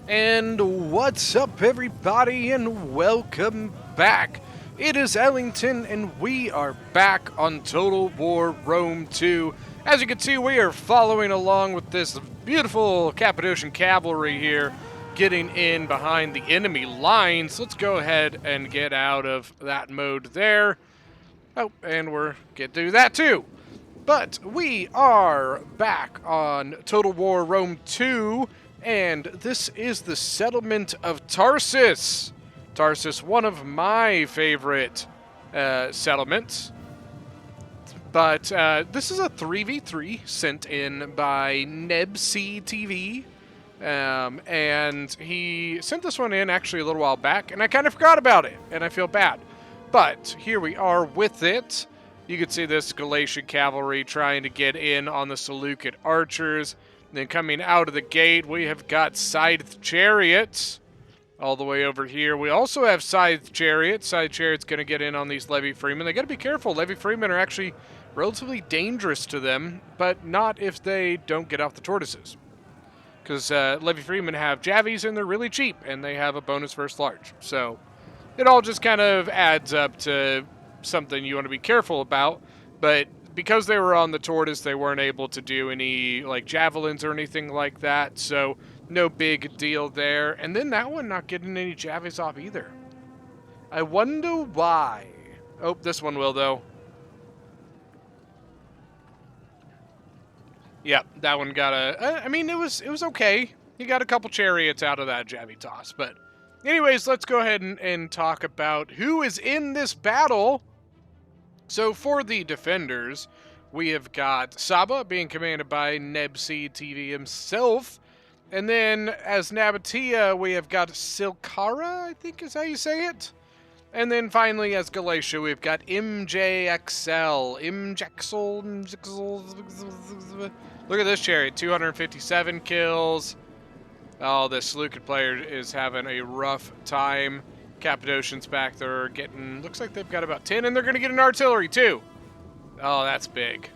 And what's up, everybody, and welcome back. It is Ellington, and we are back on Total War Rome 2. As you can see, we are following along with this beautiful Cappadocian cavalry here, getting in behind the enemy lines. Let's go ahead and get out of that mode there. Oh, and we're going to do that too. But we are back on Total War Rome 2, and this is the settlement of Tarsus. Tarsus, one of my favorite settlements. But this is a 3v3 sent in by Nebc TV. And he sent this one in actually a little while back, and I kind of forgot about it, and I feel bad. But here we are with it. You can see this Galatian cavalry trying to get in on the Seleucid archers. Then coming out of the gate, we have got scythe chariots all the way over here. We also have scythe chariots. Scythe chariots going to get in on these levy freemen. They got to be careful. Levy freemen are actually relatively dangerous to them, but not if they don't get off the tortoises. Because levy freemen have javies and they're really cheap, and they have a bonus first large. So it all just kind of adds up to something you want to be careful about. But because they were on the tortoise, they weren't able to do any like javelins or anything like that. So no big deal there. And then that one not getting any javies off either. I wonder why. Oh, this one will though. Yep, that one got a... I mean, it was okay. He got a couple chariots out of that Javi toss. But anyways, let's go ahead and talk about who is in this battle. So for the defenders, we have got Saba being commanded by Nebc TV himself. And then as Nabatea, we have got Silkara, I think is how you say it. And then finally, as Galatia, we've got MJXL. Look at this chariot, 257 kills. Oh, this Seleucid player is having a rough time. Cappadocians back there getting, looks like they've got about 10, and they're going to get an artillery too. Oh, that's big.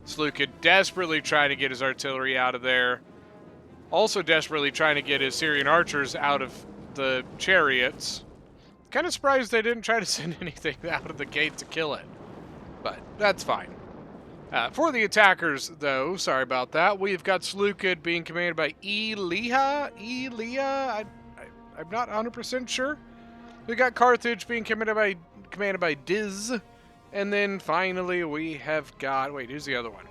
Seleucid desperately trying to get his artillery out of there. Also desperately trying to get his Syrian archers out of the chariots. Kind of surprised they didn't try to send anything out of the gate to kill it. But that's fine. For the attackers, though, sorry about that, we've got Seleucid being commanded by Eliha? I'm not 100% sure. We got Carthage being commanded by Diz. And then finally we have got... Wait, who's the other one?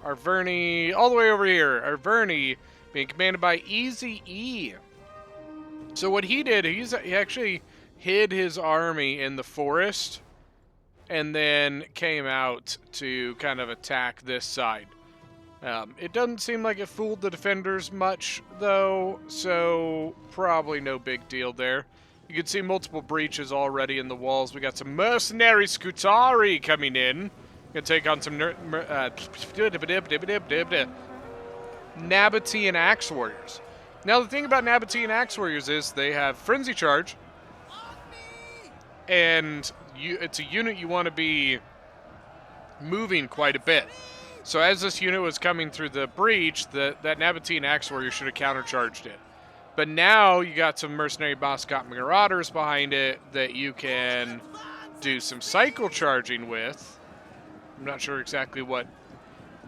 Arverni, all the way over here. Arverni being commanded by Easy E. So what he did, he actually hid his army in the forest and then came out to kind of attack this side. It doesn't seem like it fooled the defenders much, though, so probably no big deal there. You can see multiple breaches already in the walls. We got some mercenary Scutari coming in. Gonna take on some Nabatean Axe Warriors. Now, the thing about Nabatean Axe Warriors is they have Frenzy Charge, and it's a unit you want to be moving quite a bit. So as this unit was coming through the breach, that Nabatean Axe Warrior should have countercharged it. But now you got some mercenary Boscott Marauders behind it that you can do some cycle charging with. I'm not sure exactly what.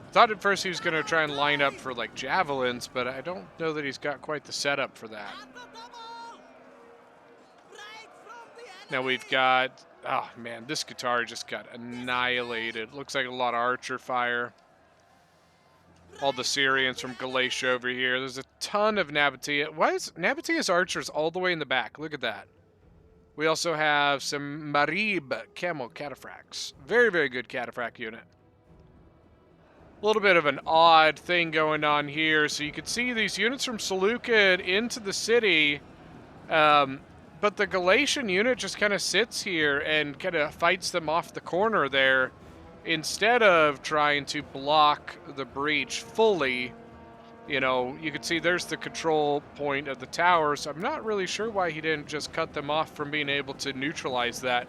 I thought at first he was going to try and line up for like javelins, but I don't know that he's got quite the setup for that. Now we've got, oh man, this guitar just got annihilated. Looks like a lot of archer fire. All the Syrians from Galatia over here. There's a ton of Nabatea. Why is Nabatea's archers all the way in the back? Look at that. We also have some Marib camel cataphracts. Very, very good cataphract unit. A little bit of an odd thing going on here. So you can see these units from Seleucid into the city. But the Galatian unit just kind of sits here and kind of fights them off the corner there instead of trying to block the breach fully. You know, you can see there's the control point of the tower, so I'm not really sure why he didn't just cut them off from being able to neutralize that.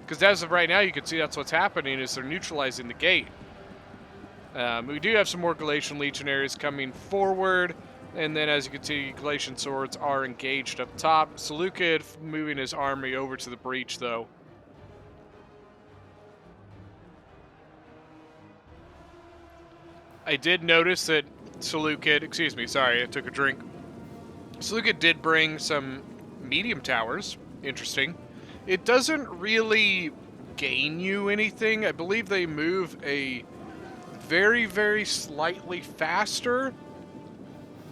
Because as of right now, you can see that's what's happening, is they're neutralizing the gate. We do have some more Galatian legionaries coming forward. And then, as you can see, Galatian swords are engaged up top. Seleucid moving his army over to the breach, though. I did notice that Seleucid, excuse me, sorry, I took a drink. Seleucid did bring some medium towers. Interesting. It doesn't really gain you anything. I believe they move a very, very slightly faster,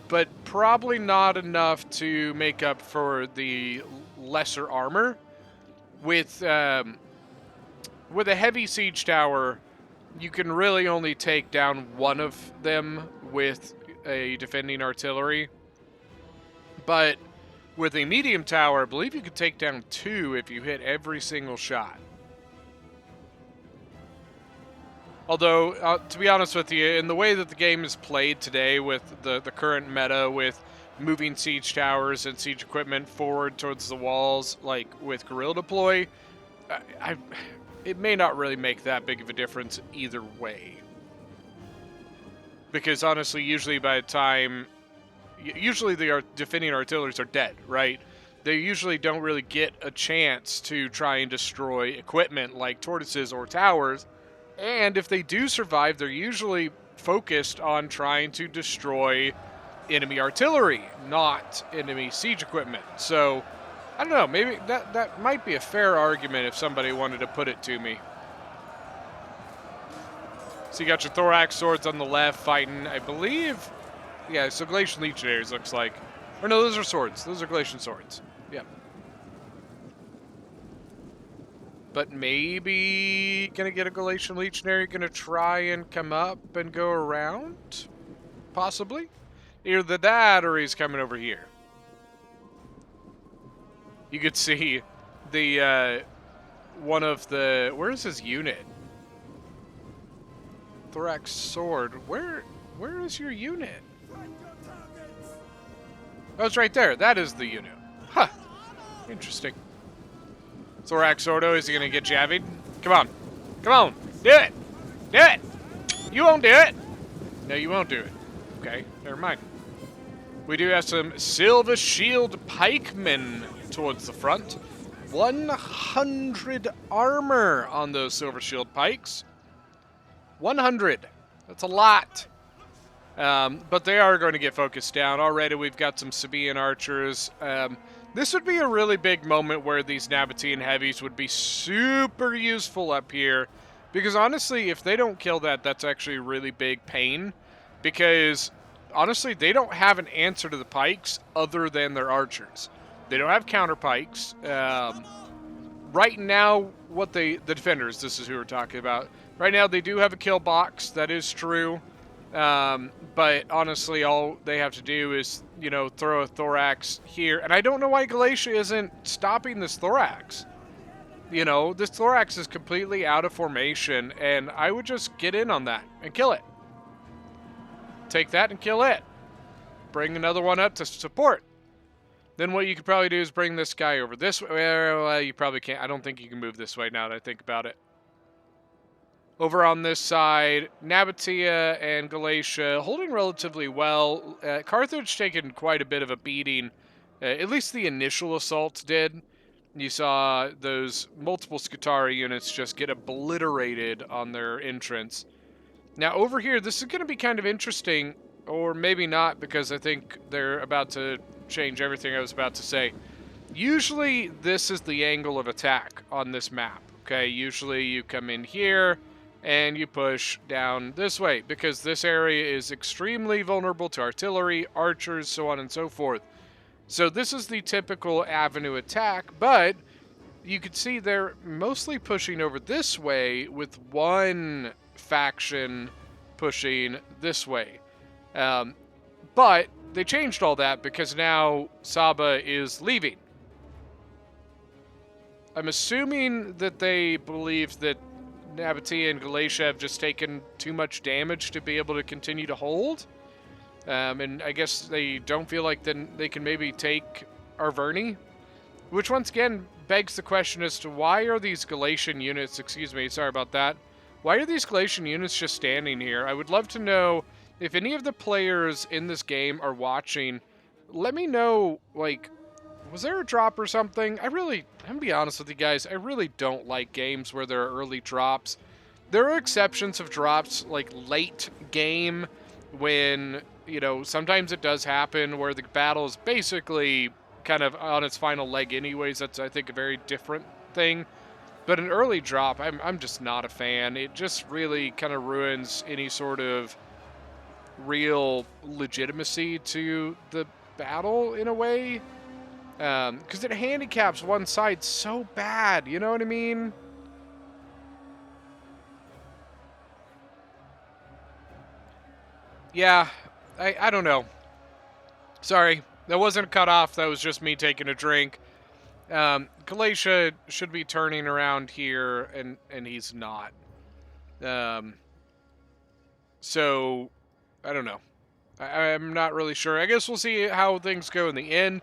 but probably not enough to make up for the lesser armor. With a heavy siege tower, you can really only take down one of them with a defending artillery. But with a medium tower, I believe you could take down 2 if you hit every single shot. Although, to be honest with you, in the way that the game is played today with the current meta with moving siege towers and siege equipment forward towards the walls, like with guerrilla deploy, it may not really make that big of a difference either way. Because honestly, usually by the time... Usually the defending artilleries are dead, right? They usually don't really get a chance to try and destroy equipment like tortoises or towers. And if they do survive, they're usually focused on trying to destroy enemy artillery, not enemy siege equipment. So, I don't know, maybe that might be a fair argument if somebody wanted to put it to me. So you got your thorax swords on the left fighting, I believe... Yeah, so Galatian Legionaries looks like... Or no, those are swords. Those are Galatian swords. Yeah. But maybe gonna get a Galatian Legionary, gonna try and come up and go around? Possibly? Either that or he's coming over here. You could see the, one of the... Where's his unit? Thorax sword. Where is your unit? Oh, it's right there. That is the unit. Huh. Interesting. Thorax Ordo, is he going to get jabbied? Come on. Come on. Do it. Do it. You won't do it. No, you won't do it. Okay, never mind. We do have some Silver Shield Pikemen towards the front. 100 armor on those Silver Shield Pikes. 100. That's a lot. But they are going to get focused down. Already we've got some Sabaean archers. This would be a really big moment where these Nabatean heavies would be super useful up here. Because honestly, if they don't kill that, that's actually a really big pain. Because honestly, they don't have an answer to the pikes other than their archers. They don't have counter pikes. Right now, the defenders, this is who we're talking about. Right now, they do have a kill box. That is true. But honestly, all they have to do is, you know, throw a thorax here. And I don't know why Galatia isn't stopping this thorax. You know, this thorax is completely out of formation, and I would just get in on that and kill it. Take that and kill it. Bring another one up to support. Then what you could probably do is bring this guy over this way. Well, you probably can't. I don't think you can move this way now that I think about it. Over on this side, Nabatea and Galatia holding relatively well. Carthage taking quite a bit of a beating. At least the initial assaults did. You saw those multiple Scutari units just get obliterated on their entrance. Now over here, this is going to be kind of interesting, or maybe not, because I think they're about to change everything I was about to say. Usually this is the angle of attack on this map. Okay, usually you come in here and you push down this way, because this area is extremely vulnerable to artillery, archers, so on and so forth. So this is the typical avenue attack, but you can see they're mostly pushing over this way with one faction pushing this way. But they changed all that because now Saba is leaving. I'm assuming that they believe that Nabatea and Galatia have just taken too much damage to be able to continue to hold. And I guess they don't feel like then they can maybe take Arverni. Which once again begs the question as to why are these Galatian units, excuse me, sorry about that. Why are these Galatian units just standing here? I would love to know if any of the players in this game are watching, let me know, like, was there a drop or something? I'm gonna be honest with you guys, I really don't like games where there are early drops. There are exceptions of drops, like late game, when, you know, sometimes it does happen where the battle is basically kind of on its final leg anyways. That's, I think, a very different thing. But an early drop, I'm just not a fan. It just really kind of ruins any sort of real legitimacy to the battle in a way. Because it handicaps one side so bad, you know what I mean? Yeah, I don't know. Sorry, that wasn't cut off. That was just me taking a drink. Galatia should be turning around here, and he's not. So, I don't know. I'm not really sure. I guess we'll see how things go in the end.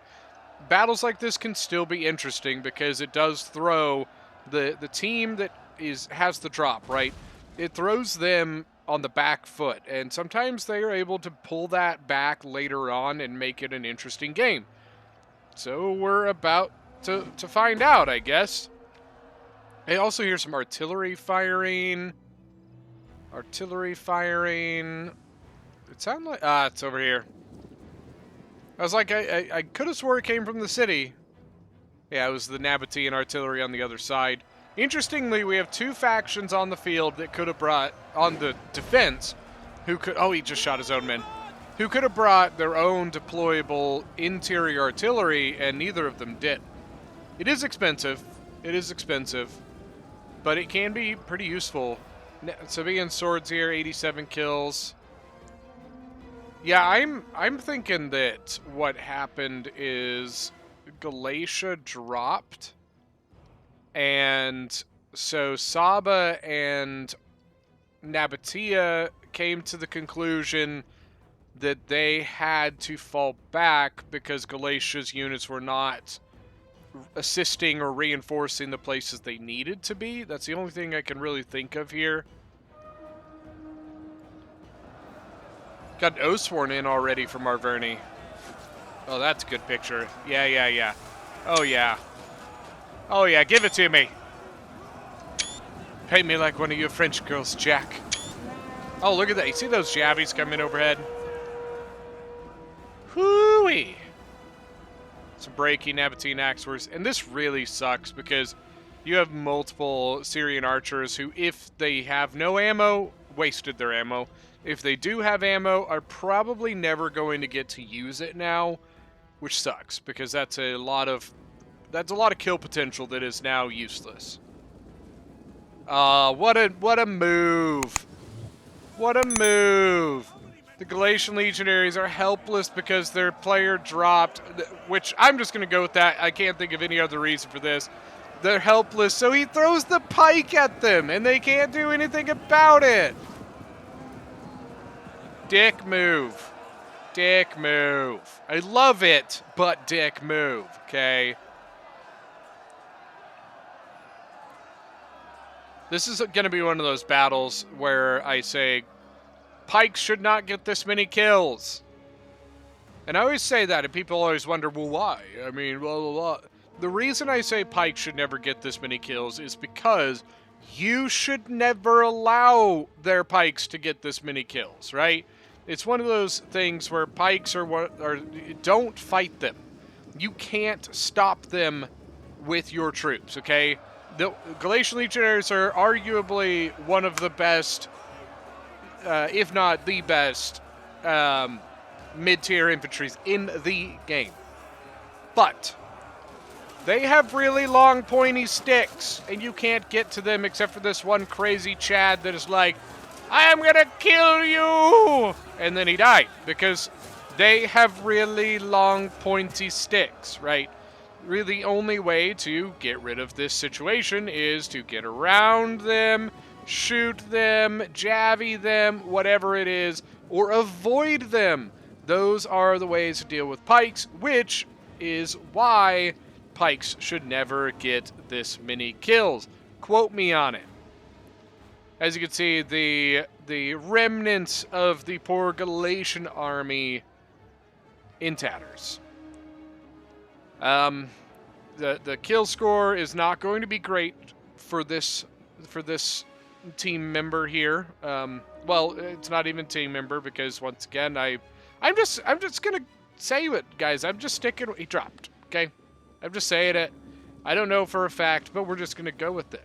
Battles like this can still be interesting because it does throw the team that has the drop, right? It throws them on the back foot, and sometimes they are able to pull that back later on and make it an interesting game. So we're about to find out, I guess. I also hear some artillery firing. Artillery firing. It sounded like... it's over here. I was like, I could have swore it came from the city. Yeah, it was the Nabatean artillery on the other side. Interestingly, we have two factions on the field that could have brought, on the defense, who could... Oh, he just shot his own men. Who could have brought their own deployable interior artillery, and neither of them did. It is expensive. It is expensive. But it can be pretty useful. Sabian swords here, 87 kills. Yeah, I'm thinking that what happened is Galatia dropped, and so Saba and Nabatea came to the conclusion that they had to fall back because Galatia's units were not assisting or reinforcing the places they needed to be. That's the only thing I can really think of here. Got an O sworn in already from Arverni. Oh, that's a good picture. Yeah, yeah, yeah. Oh, yeah. Oh, yeah, give it to me. Paint me like one of your French girls, Jack. Oh, look at that. You see those jabbies coming overhead? Hoo-wee. Some breaking Nabatean axeworks. And this really sucks because you have multiple Syrian archers who, if they have no ammo, wasted their ammo. If they do have ammo, are probably never going to get to use it now, which sucks because that's a lot of kill potential that is now useless. What a move! What a move! The Galatian legionaries are helpless because their player dropped, which I'm just going to go with that. I can't think of any other reason for this. They're helpless, so he throws the pike at them, and they can't do anything about it. Dick move. Dick move. I love it, but dick move, okay? This is going to be one of those battles where I say, Pikes should not get this many kills. And I always say that, and people always wonder, well, why? I mean, blah, blah, blah. The reason I say Pike should never get this many kills is because you should never allow their Pikes to get this many kills, right? It's one of those things where Pikes don't fight them. You can't stop them with your troops, okay? The Galatian Legionaries are arguably one of the best, if not the best, mid-tier infantries in the game. But they have really long, pointy sticks, and you can't get to them except for this one crazy Chad that is like, I am gonna kill you! And then he died, because they have really long, pointy sticks, right? Really, the only way to get rid of this situation is to get around them, shoot them, javvy them, whatever it is, or avoid them. Those are the ways to deal with Pikes, which is why Pikes should never get this many kills. Quote me on it. As you can see, the remnants of the poor Galatian army in tatters. The kill score is not going to be great for this team member here. Well, it's not even team member because once again, I'm just gonna say it, guys. I'm just sticking. He dropped. Okay, I'm just saying it. I don't know for a fact, but we're just gonna go with it.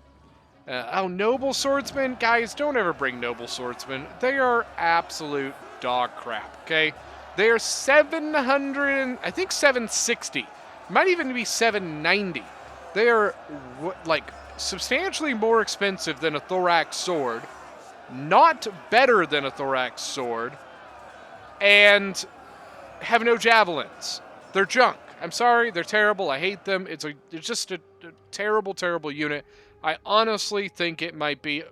Noble swordsmen, guys, don't ever bring noble swordsmen. They are absolute dog crap. Okay, they are 700, I think 760. Might even be 790. They are like substantially more expensive than a thorax sword, not better than a thorax sword, and have no javelins. They're junk. I'm sorry, they're terrible. I hate them. It's just a terrible, terrible unit. I honestly think it might be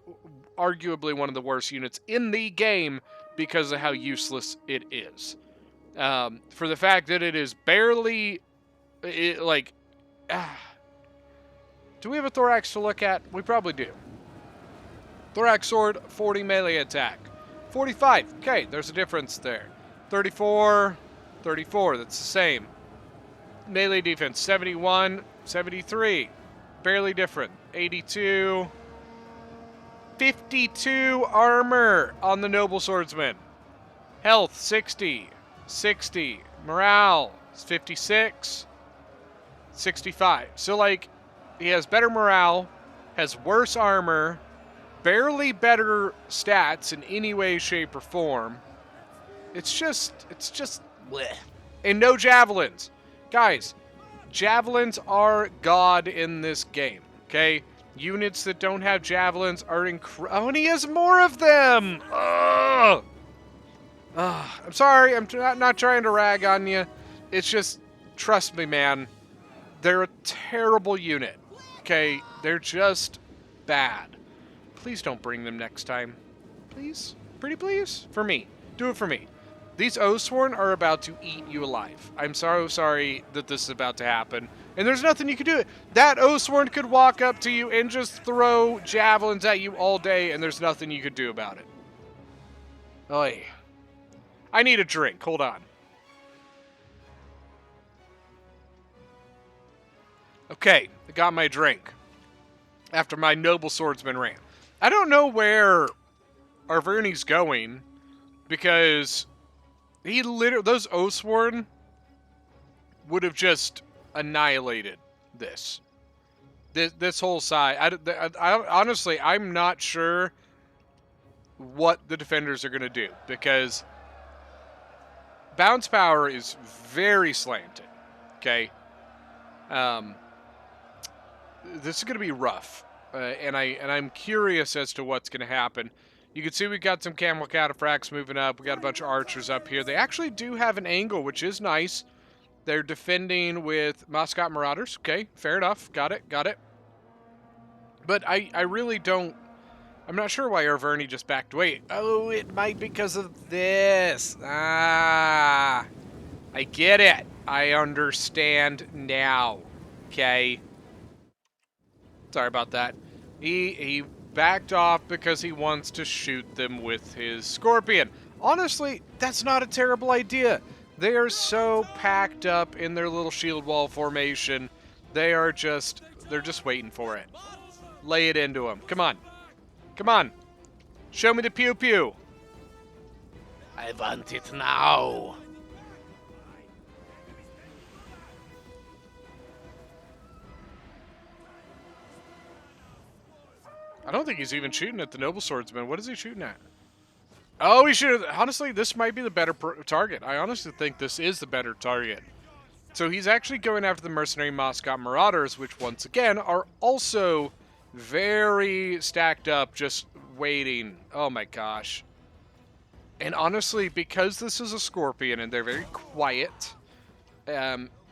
arguably one of the worst units in the game because of how useless it is. For the fact that it is barely, do we have a thorax to look at? We probably do. Thorax sword, 40 melee attack. 45, okay, there's a difference there. 34, 34, that's the same. Melee defense, 71, 73, barely different. 82, 52 armor on the noble swordsman. Health, 60, 60. Morale, 56, 65. So, like, he has better morale, has worse armor, barely better stats in any way, shape, or form. It's just bleh. And no javelins. Guys, javelins are God in this game, okay? Units that don't have javelins are oh, and he has more of them! Ugh! I'm sorry, I'm not trying to rag on you. It's just, trust me, man, they're a terrible unit, okay? They're just bad. Please don't bring them next time. Please? Pretty please? For me. Do it for me. These Oathsworn are about to eat you alive. I'm so sorry that this is about to happen. And there's nothing you can do. That Oathsworn could walk up to you and just throw javelins at you all day, and there's nothing you could do about it. Oy. I need a drink. Hold on. Okay, I got my drink. After my noble swordsman ran. I don't know where Arverni's going, because he literally, those Oathsworn would have just annihilated this whole side. I honestly, I'm not sure what the defenders are going to do, because bounce power is very slanted. Okay, this is going to be rough, and I'm curious as to what's going to happen. You can see we've got some camel cataphracts moving up. We got a bunch of archers up here. They actually do have an angle, which is nice. They're defending with Moscot Marauders. Okay, fair enough. Got it. But I really don't... I'm not sure why Arverni just backed away. Oh, it might be because of this. Ah, I get it. I understand now. Okay. Sorry about that. He backed off because he wants to shoot them with his scorpion. Honestly, that's not a terrible idea. They are so packed up in their little shield wall formation. They're just waiting for it. Lay it into them. Come on. Come on. Show me the pew pew. I want it now. I don't think he's even shooting at the noble swordsman. What is he shooting at? Oh, he should. Honestly, this might be the better target. I honestly think this is the better target. So he's actually going after the mercenary Moscot Marauders, which once again are also very stacked up, just waiting. Oh my gosh. And honestly, because this is a scorpion and they're very quiet,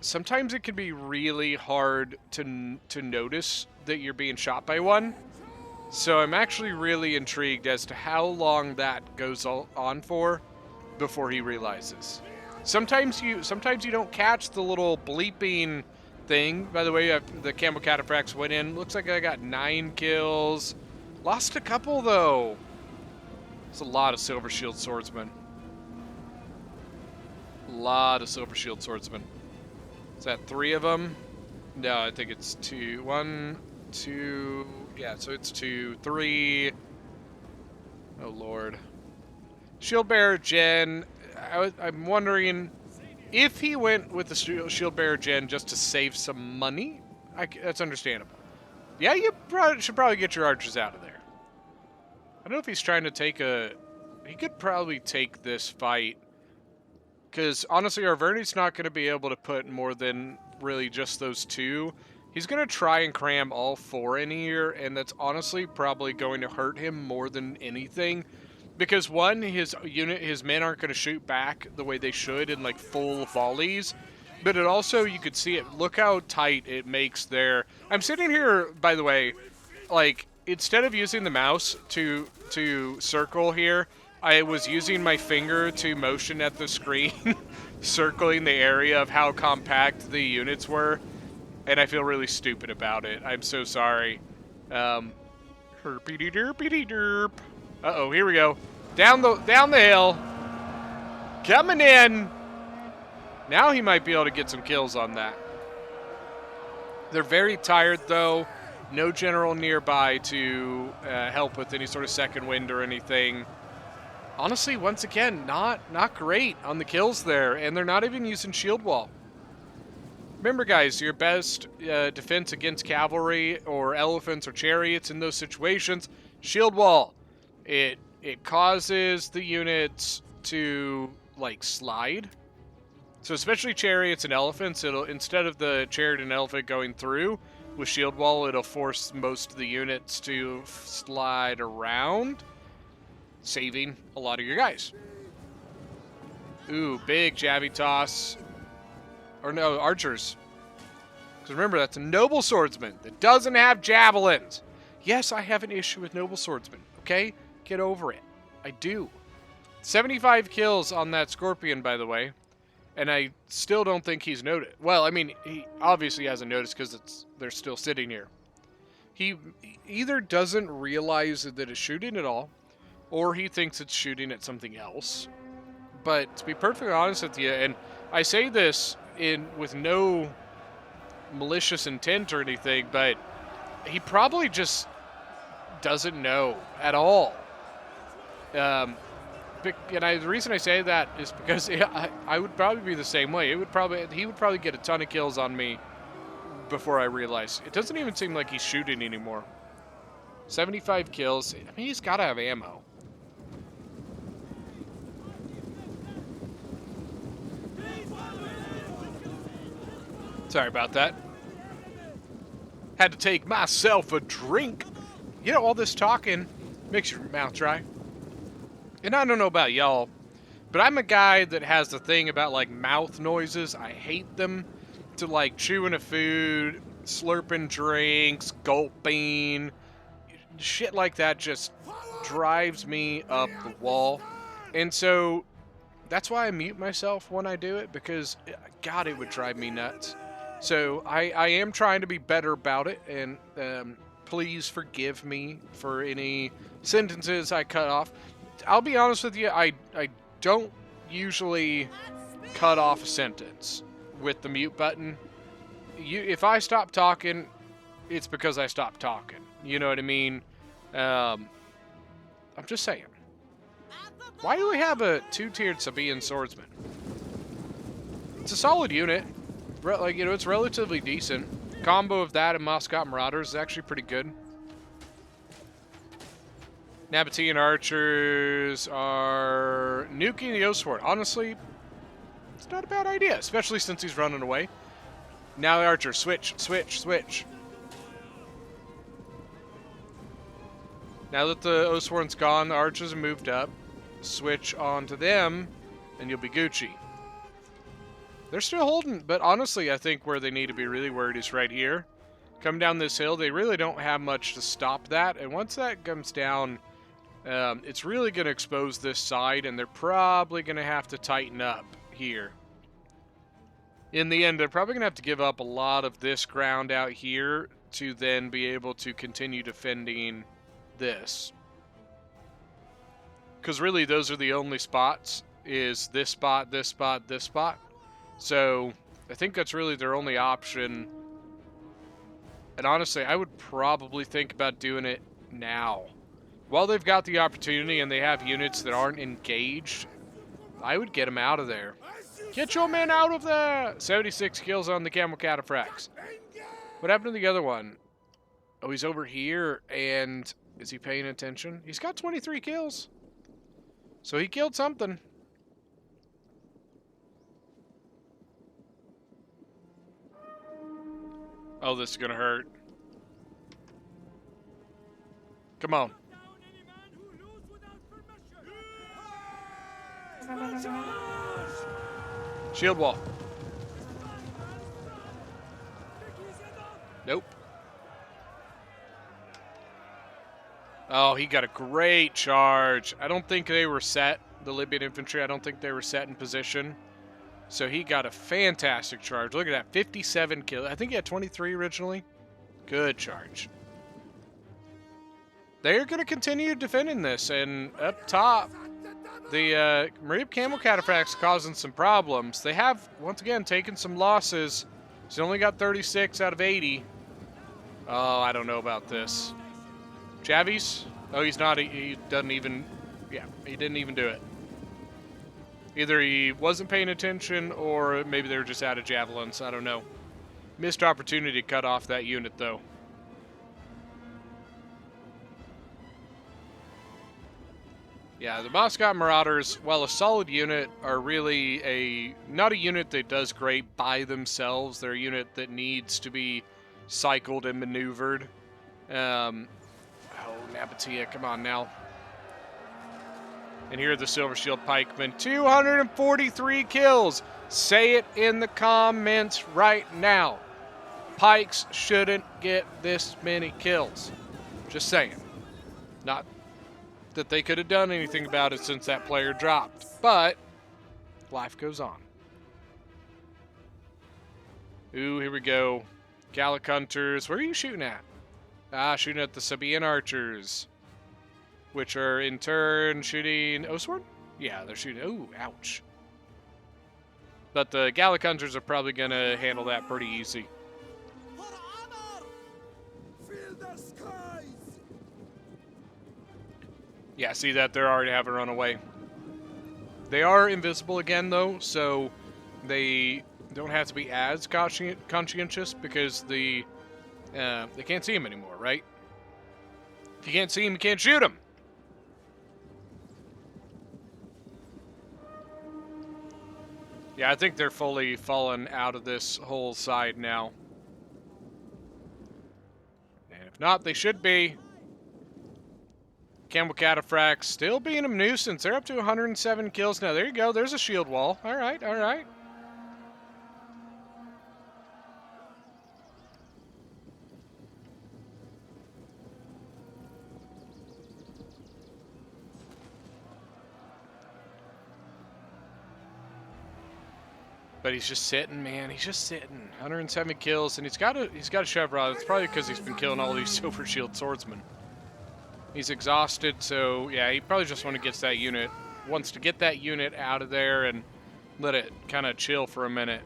sometimes it can be really hard to notice that you're being shot by one. So I'm actually really intrigued as to how long that goes on for before he realizes. Sometimes you don't catch the little bleeping thing. By the way, the camel cataphracts went in. Looks like I got 9 kills. Lost a couple, though. It's a lot of Silver Shield Swordsmen. A lot of Silver Shield Swordsmen. Is that 3 of them? No, I think it's 2. 1, 2... Yeah, so it's 2, 3... Oh, Lord. Shield Bearer Gen... I'm wondering if he went with the Shield Bearer Gen just to save some money. That's understandable. Yeah, you should probably get your archers out of there. I don't know if he's trying to take a... He could probably take this fight. Because, honestly, Arverni's not going to be able to put more than really just those 2. He's going to try and cram all 4 in here, and that's honestly probably going to hurt him more than anything. Because, one, his men aren't going to shoot back the way they should in, like, full volleys. But it also, you could see it. Look how tight it makes there. I'm sitting here, by the way, like, instead of using the mouse to circle here, I was using my finger to motion at the screen, circling the area of how compact the units were, and I feel really stupid about it. I'm so sorry. Herpity-derpity-derp. Uh-oh, here we go. Down the hill. Coming in. Now he might be able to get some kills on that. They're very tired, though. No general nearby to help with any sort of second wind or anything. Honestly, once again, not great on the kills there, and they're not even using shield wall. Remember, guys, your best defense against cavalry or elephants or chariots in those situations, shield wall. It causes the units to, like, slide. So especially chariots and elephants, it'll, instead of the chariot and elephant going through with shield wall, it'll force most of the units to slide around, saving a lot of your guys. Ooh, big jabby toss. Or no, archers. Because remember, that's a noble swordsman that doesn't have javelins. Yes, I have an issue with noble swordsmen, okay? Get over it. I do. 75 kills on that scorpion, by the way. And I still don't think he's noticed. Well, I mean, he obviously hasn't noticed because they're still sitting here. He either doesn't realize that it's shooting at all, or he thinks it's shooting at something else. But to be perfectly honest with you, and I say this with no malicious intent or anything, but he probably just doesn't know at all. And the reason I say that is because I would probably be the same way. He would probably get a ton of kills on me before I realized. It doesn't even seem like he's shooting anymore. 75 kills. I mean, he's got to have ammo. Sorry about that. Had to take myself a drink. You know, all this talking makes your mouth dry. And I don't know about y'all, but I'm a guy that has the thing about, like, mouth noises. I hate them. To, like, chewing a food, slurping drinks, gulping. Shit like that just drives me up the wall. And so that's why I mute myself when I do it, because, God, it would drive me nuts. So I am trying to be better about it, and please forgive me for any sentences I cut off. I'll be honest with you, I don't usually cut off a sentence with the mute button. If I stop talking, it's because I stopped talking. You know what I mean? I'm just saying. Why do we have a 2-tiered Sabaean swordsman? It's a solid unit. Like, you know, it's relatively decent. Combo of that and Moscow Marauders is actually pretty good. Nabatean archers are nuking the Oathsworn. Honestly, it's not a bad idea, especially since he's running away. Now the archer, switch, switch, switch. Now that the Oathsworn's gone, the archers have moved up. Switch onto them, and you'll be Gucci. They're still holding, but honestly, I think where they need to be really worried is right here. Come down this hill, they really don't have much to stop that, and once that comes down, it's really going to expose this side, and they're probably going to have to tighten up here. In the end, they're probably going to have to give up a lot of this ground out here to then be able to continue defending this. Because really, those are the only spots, is this spot, this spot, this spot. So, I think that's really their only option. And honestly, I would probably think about doing it now. While they've got the opportunity and they have units that aren't engaged, I would get them out of there. Get your men out of there! 76 kills on the camel cataphracts. What happened to the other one? Oh, he's over here, and is he paying attention? He's got 23 kills. So he killed something. Oh, this is gonna hurt. Come on. Shield wall. Nope. Oh, he got a great charge. I don't think they were set, the Libyan infantry. I don't think they were set in position. So he got a fantastic charge. Look at that, 57 kills. I think he had 23 originally. Good charge. They're going to continue defending this, and up top, the Marib Camel Cataphracts causing some problems. They have, once again, taken some losses. He's only got 36 out of 80. Oh, I don't know about this. Javies? Oh, he's not. He doesn't even... Yeah, he didn't even do it. Either he wasn't paying attention, or maybe they were just out of javelins. I don't know. Missed opportunity to cut off that unit, though. Yeah, the Moscow Marauders, while a solid unit, are really not a unit that does great by themselves. They're a unit that needs to be cycled and maneuvered. Oh, Nabatea, come on now. And here are the Silver Shield Pikemen. 243 kills. Say it in the comments right now. Pikes shouldn't get this many kills. Just saying. Not that they could have done anything about it since that player dropped. But life goes on. Ooh, here we go. Gallic Hunters. Where are you shooting at? Ah, shooting at the Sabian Archers. Which are in turn shooting Oswald? Yeah, they're shooting. Ooh, ouch. But the Gallic Hunters are probably going to handle that pretty easy. Yeah, see that? They're already having run away. They are invisible again, though, so they don't have to be as conscientious because they can't see him anymore, right? If you can't see him, you can't shoot him. Yeah, I think they're fully fallen out of this whole side now. And if not, they should be. Camel Cataphracts still being a nuisance. They're up to 107 kills now. There you go. There's a shield wall. All right, all right. But he's just sitting, man. He's just sitting. 107 kills, and he's got a chevron. It's probably because he's been killing all these Silver Shield swordsmen. He's exhausted, so yeah, he probably just wants to get that unit out of there and let it kind of chill for a minute.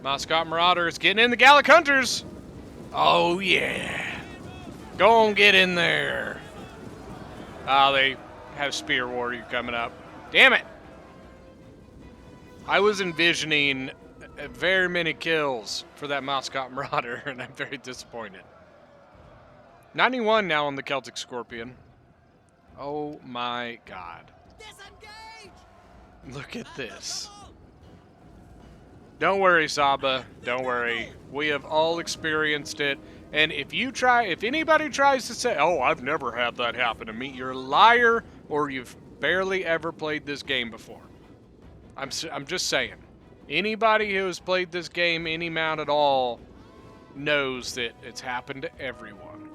Moscow Marauders getting in the Gallic Hunters. Oh yeah, go on, get in there. Ah, they have Spear Warrior coming up. Damn it! I was envisioning very many kills for that Moscow Marauder, and I'm very disappointed. 91 now on the Celtic Scorpion. Oh my god. Disengage! Look at this. Don't worry, Saba. Don't worry. We have all experienced it. And if anybody tries to say, oh, I've never had that happen to me, you're a liar, or you've barely ever played this game before. I'm just saying. Anybody who has played this game any amount at all knows that it's happened to everyone.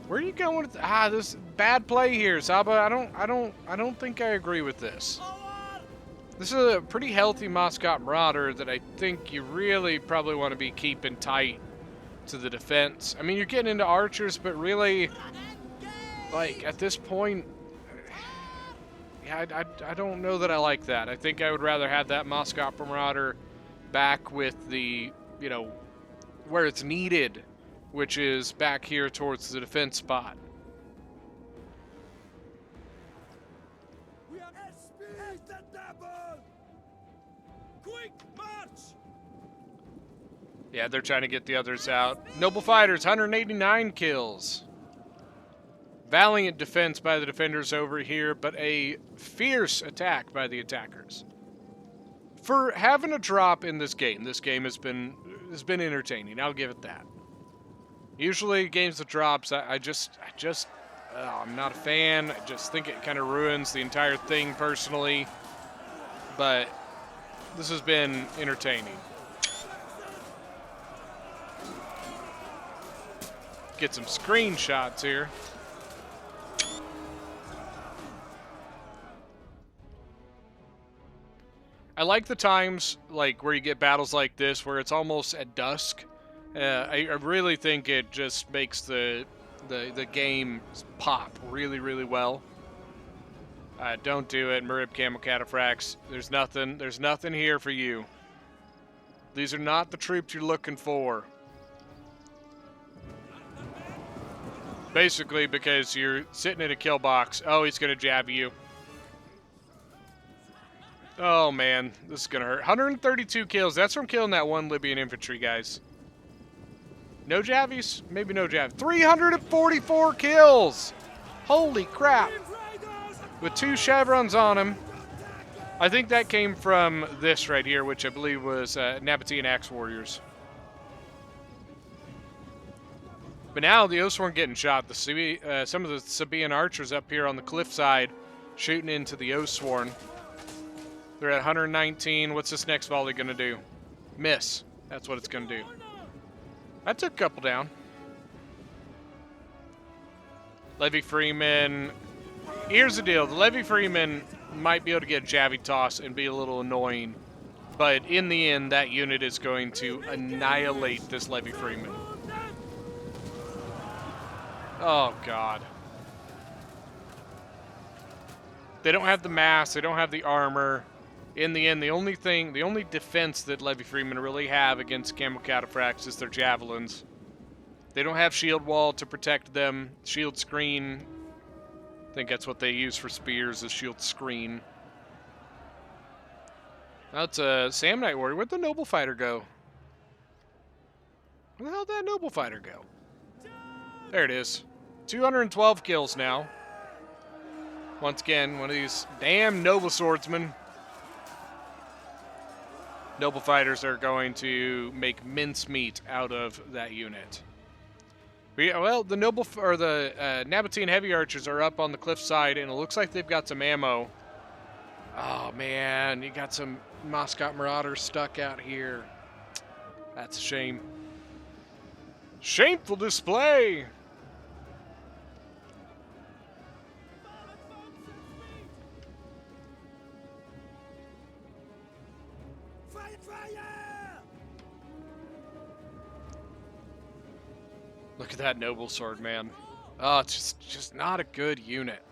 Where are you going with this bad play here, Saba? I don't think I agree with this. This is a pretty healthy Moscow Marauder that I think you really probably want to be keeping tight to the defense. I mean, you're getting into archers, but really, like, at this point, yeah, I don't know that I like that. I think I would rather have that Moscow Marauder back with the, you know, where it's needed, which is back here towards the defense spot. Yeah, they're trying to get the others out. Noble Fighters, 189 kills. Valiant defense by the defenders over here, but a fierce attack by the attackers. For having a drop in this game has been entertaining. I'll give it that. Usually games with drops, I'm not a fan. I just think it kind of ruins the entire thing personally. But this has been entertaining. Get some screenshots here. I like the times like where you get battles like this where it's almost at dusk. I really think it just makes the game pop really, really well. Don't do it, Murib Camel Cataphracts. There's nothing here for you. These are not the troops you're looking for. Basically, because you're sitting in a kill box. Oh, he's going to jab you. Oh, man. This is going to hurt. 132 kills. That's from killing that one Libyan infantry, guys. No jabbies? Maybe no jab. 344 kills! Holy crap. With 2 chevrons on him. I think that came from this right here, which I believe was Nabatean Axe Warriors. But now the Oathsworn getting shot. Some of the Sabaean archers up here on the cliffside shooting into the Oathsworn. They're at 119. What's this next volley going to do? Miss. That's what it's going to do. That took a couple down. Levy Freeman. Here's the deal. The Levy Freeman might be able to get a jabby toss and be a little annoying. But in the end, that unit is going to annihilate this Levy Freeman. Oh, God. They don't have the mass. They don't have the armor. In the end, the only defense that Levy Freemen really have against Camel Cataphracts is their javelins. They don't have shield wall to protect them. Shield screen. I think that's what they use for spears, is shield screen. That's a Sam Knight Warrior. Where'd the Noble Fighter go? Where the hell did that Noble Fighter go? There it is. 212 kills now. Once again, one of these damn Noble Swordsmen. Noble Fighters are going to make mincemeat out of that unit. Well, the Nabatean Heavy Archers are up on the cliffside, and it looks like they've got some ammo. Oh, man, you got some Moscow Marauders stuck out here. That's a shame. Shameful display! Look at that Noble Sword, man. Oh, it's just not a good unit.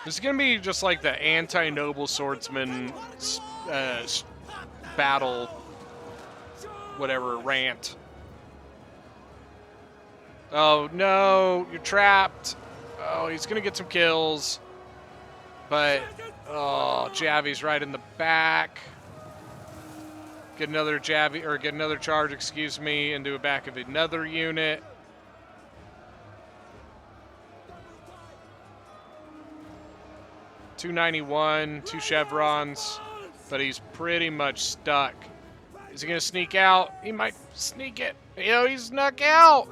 This is going to be just like the anti-Noble Swordsman battle, whatever, rant. Oh, no, you're trapped. Oh, he's going to get some kills. But, oh, Javi's right in the back. Get another charge, excuse me, into the back of another unit. .291, 2 chevrons, but he's pretty much stuck. Is he going to sneak out? He might sneak it. Yo, he snuck out.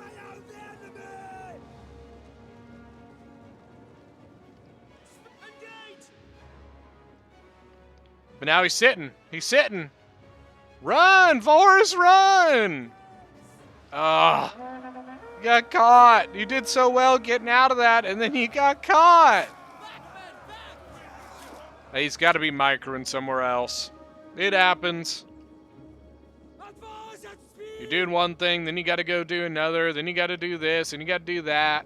But now he's sitting. He's sitting. Run, Forrest, run! Ah, you got caught. You did so well getting out of that, and then you got caught. He's got to be microing somewhere else. It happens. You're doing one thing, then you got to go do another, then you got to do this, and you got to do that.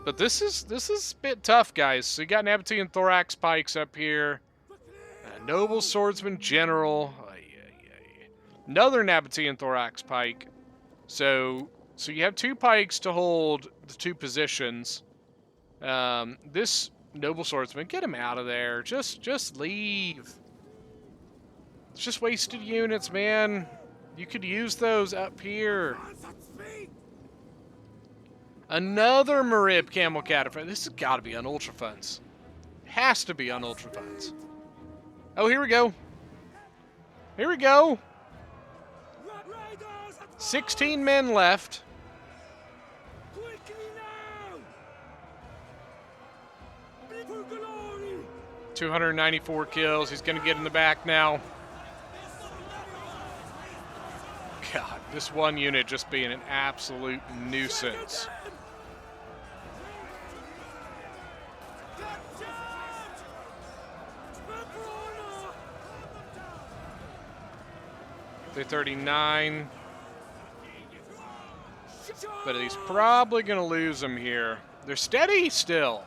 But this is a bit tough, guys. So you got Nabatean Thorax Pikes up here. Noble Swordsman General. Another Nabatean Thorax Pike. So you have 2 pikes to hold the 2 positions. This Noble Swordsman, get him out of there. Just leave. It's just wasted units, man. You could use those up here. Another Marib Camel Cataphract. This has got to be on Ultra Funds. Has to be on Ultra Funds. Oh, here we go. Here we go. 16 men left. 294 kills. He's going to get in the back now. God, this one unit just being an absolute nuisance. They're 39. But he's probably going to lose them here. They're steady still.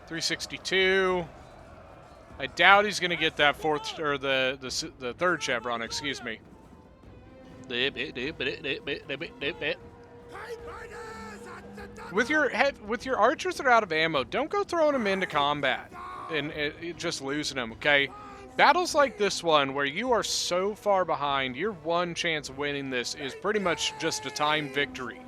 362. I doubt he's going to get that fourth or the third chevron, excuse me. With your archers that are out of ammo, don't go throwing them into combat and just losing them, okay? Battles like this one, where you are so far behind, your one chance of winning this is pretty much just a timed victory.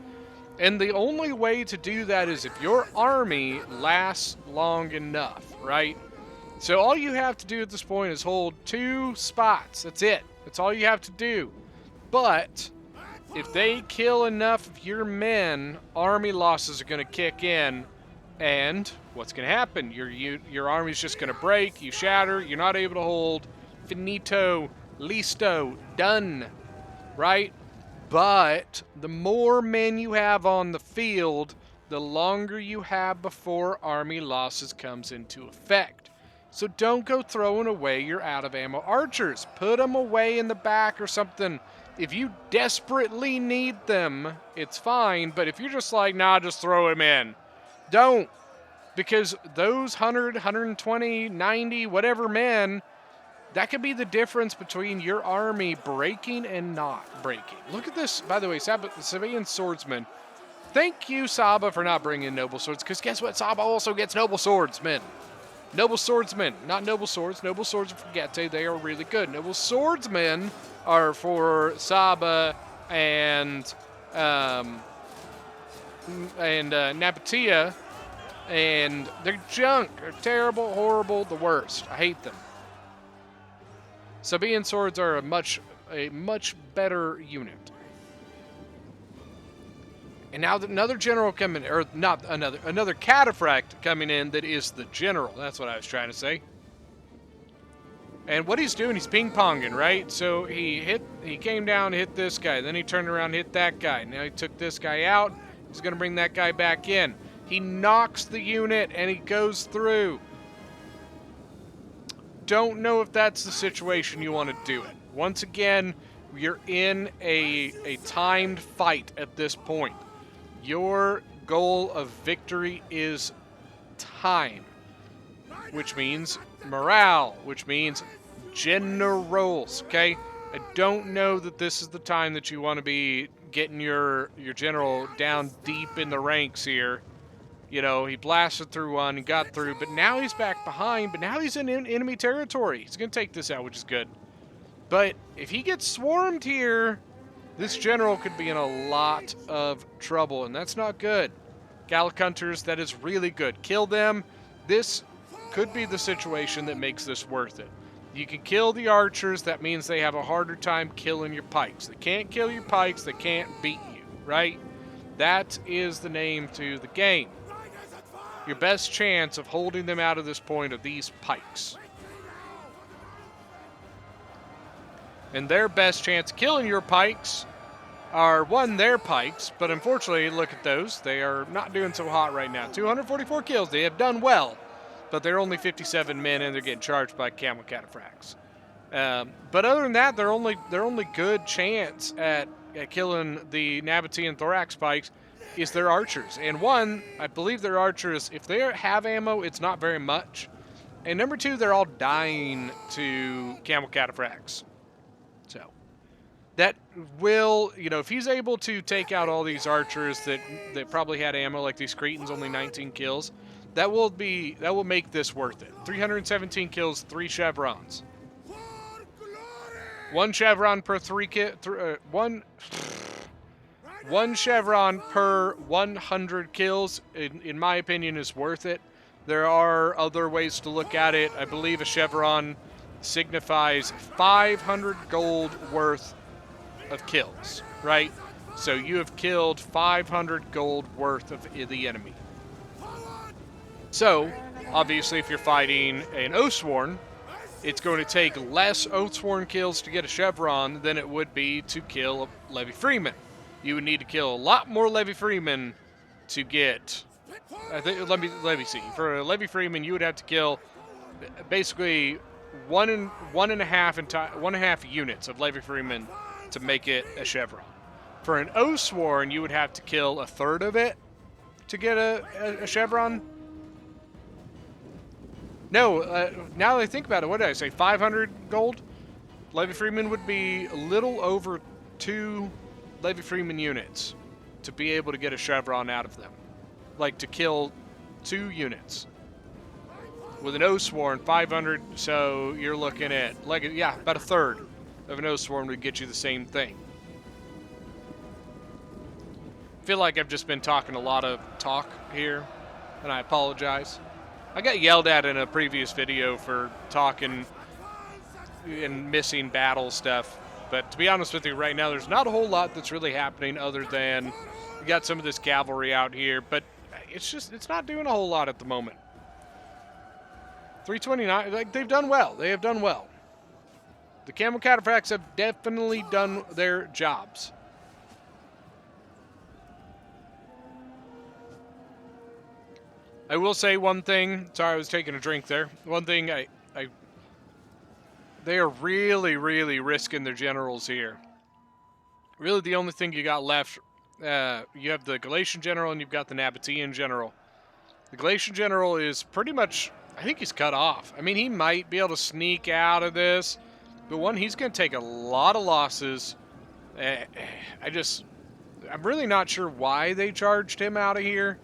And the only way to do that is if your army lasts long enough, right? So all you have to do at this point is hold 2 spots. That's it. That's all you have to do. But if they kill enough of your men, army losses are going to kick in. And what's going to happen? Your army's just going to break, you shatter, you're not able to hold. Finito, listo, done, right? But the more men you have on the field, the longer you have before army losses comes into effect. So don't go throwing away your out-of-ammo archers. Put them away in the back or something. If you desperately need them, it's fine. But if you're just like, nah, just throw them in. Don't, because those 100, 120, 90, whatever men, that could be the difference between your army breaking and not breaking. Look at this, by the way, Sabaean Swordsman. Thank you, Saba, for not bringing Noble Swords, because guess what? Saba also gets Noble Swordsmen. Noble Swordsmen, not Noble Swords. Noble Swords are for Gete. They are really good. Noble Swordsmen are for Saba and Nabatea, and they're junk. They're terrible, horrible, the worst. I hate them. Sabaean swords are a much better unit. And now another general coming, or not another cataphract coming in that is the general. That's what I was trying to say. And what he's doing, he's ping-ponging, right? So he came down, hit this guy, then he turned around, hit that guy. Now he took this guy out. He's going to bring that guy back in. He knocks the unit, and he goes through. Don't know if that's the situation you want to do it. Once again, you're in a timed fight at this point. Your goal of victory is time, which means morale, which means generals, okay? I don't know that this is the time that you want to be getting your general down deep in the ranks here. You know, he blasted through one and got through, but now he's back behind, but now he's in enemy territory. He's going to take this out, which is good. But if he gets swarmed here, this general could be in a lot of trouble, and that's not good. Gallic Hunters, that is really good. Kill them. This could be the situation that makes this worth it. You can kill the archers. That means they have a harder time killing your pikes. They can't kill your pikes. They can't beat you, right? That is the name to the game. Your best chance of holding them out of this point are these pikes. And their best chance of killing your pikes are, one, their pikes, but unfortunately, look at those. They are not doing so hot right now. 244 kills. They have done well, but they're only 57 men, and they're getting charged by camel cataphracts. But other than that, their only good chance at killing the Nabatean thorax pikes is their archers. And one, I believe their archers, if they have ammo, it's not very much. And number two, they're all dying to camel cataphracts. So that will, if he's able to take out all these archers that probably had ammo, like these Cretans, only 19 kills, that will make this worth it. 317 kills, 3 chevrons. 1 chevron per 3 one chevron per 100 kills, in my opinion, is worth it. There are other ways to look at it. I believe a chevron signifies 500 gold worth of kills, right? So you have killed 500 gold worth of the enemy. So, obviously, if you're fighting an Oathsworn, it's going to take less Oathsworn kills to get a chevron than it would be to kill a Levy Freeman. You would need to kill a lot more Levy Freeman to get... let me see. For a Levy Freeman, you would have to kill basically one and a half units of Levy Freeman to make it a chevron. For an Oathsworn, you would have to kill a third of it to get a chevron. No, now that I think about it, what did I say? 500 gold? Levy Freeman would be a little over 2 Levy Freeman units to be able to get a chevron out of them. Like, to kill 2 units. With an Oathsworn, 500, so you're looking at, about a third of an Oathsworn would get you the same thing. I feel like I've just been talking a lot of talk here, and I apologize. I got yelled at in a previous video for talking and missing battle stuff, but to be honest with you, right now there's not a whole lot that's really happening other than we got some of this cavalry out here, but it's not doing a whole lot at the moment. 329, they've done well. They have done well. The camel cataphracts have definitely done their jobs. I will say one thing. Sorry, I was taking a drink there. One thing, they are really, really risking their generals here. Really, the only thing you got left, you have the Galatian general and you've got the Nabatean general. The Galatian general is pretty much, I think he's cut off. I mean, he might be able to sneak out of this, but he's going to take a lot of losses. I'm really not sure why they charged him out of here.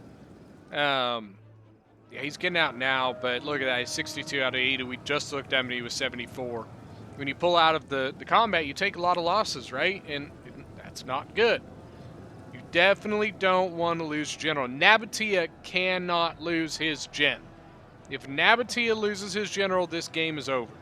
Yeah, he's getting out now, but look at that. He's 62 out of 80. We just looked at him and he was 74. When you pull out of the combat, you take a lot of losses, right? And that's not good. You definitely don't want to lose general. Nabatea cannot lose his gen. If Nabatea loses his general, this game is over.